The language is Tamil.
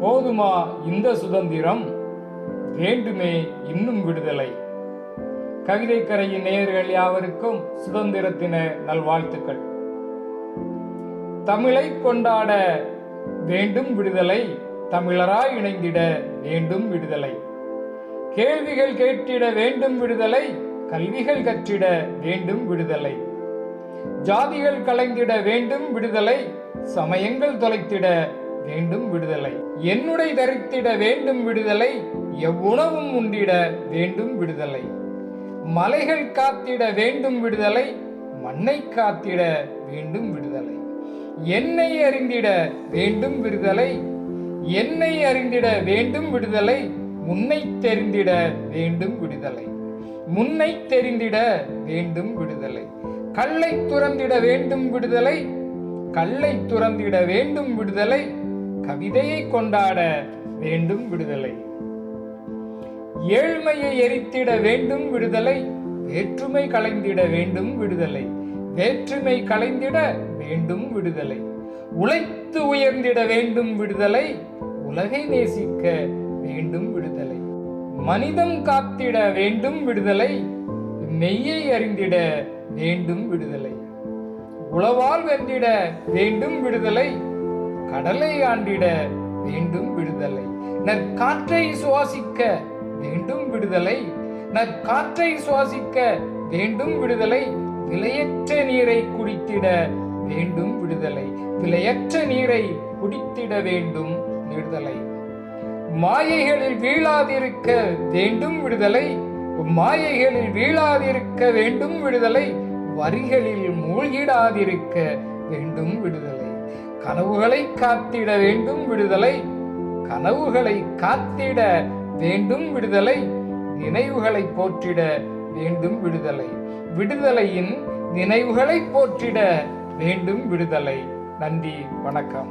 போதுமா இந்த சுதந்திரம், வேண்டுமே இன்னும் விடுதலை. கவிதைக்கரையின் நேயர்கள் யாவருக்கும் சுதந்திரத்தின நல்வாழ்த்துக்கள். தமிழை கொண்டாட வேண்டும் விடுதலை, தமிழராய் இணைந்திட வேண்டும் விடுதலை. கேள்விகள் கேட்டிட வேண்டும் விடுதலை, கல்விகள் கற்றிட வேண்டும் விடுதலை. ஜாதிகள் கலைந்திட வேண்டும் விடுதலை, சமயங்கள் தொலைத்திட வேண்டும் விடுதலை. என்னுடை தரித்திட வேண்டும் விடுதலை, எவ்வுணவும் உண்டிட வேண்டும் விடுதலை. மலைகள் காத்திட வேண்டும் விடுதலை, மண்ணை காத்திட வேண்டும் விடுதலை. என்னை அறிந்திட வேண்டும் விடுதலை, என்னை அறிந்திட வேண்டும் விடுதலை. முன்னை தெரிந்திட வேண்டும் விடுதலை, முன்னை தெரிந்திட வேண்டும் விடுதலை. கல்லை துறந்திட வேண்டும் விடுதலை, கல்லை துறந்திட வேண்டும் விடுதலை. கவிதையை கொண்டாட வேண்டும் விடுதலை. ஏழ்மையை எரித்திட வேண்டும் விடுதலை, வேற்றுமை களைந்திட வேண்டும் விடுதலை. வேற்றுமை களைந்திட வேண்டும் விடுதலை. உழைத்து உயர்ந்திட வேண்டும் விடுதலை, உலகை நேசிக்க வேண்டும் விடுதலை. மனிதம் காத்திட வேண்டும் விடுதலை, மெய்யை அறிந்திட வேண்டும் விடுதலை. உளவால் வென்றிட வேண்டும் விடுதலை, கடலை ஆண்டிட வேண்டும் விடுதலை. நற்காற்றை சுவாசிக்க வேண்டும் விடுதலை, நற்காற்றை சுவாசிக்க வேண்டும் விடுதலை. விலையற்ற நீரை குடித்திட வேண்டும் விடுதலை, விலையற்ற நீரை குடித்திட வேண்டும் விடுதலை. மாயைகளில் வீழாதிருக்க வேண்டும் விடுதலை, மாயைகளில் வீழாதிருக்க வேண்டும் விடுதலை. வரிகளில் மூழ்கிடாதிருக்க வேண்டும் விடுதலை. கனவுகளை காத்திட வேண்டும் விடுதலை, கனவுகளை காத்திட வேண்டும் விடுதலை. நினைவுகளை போற்றிட வேண்டும் விடுதலை, விடுதலையின் நினைவுகளை போற்றிட வேண்டும் விடுதலை. நன்றி, வணக்கம்.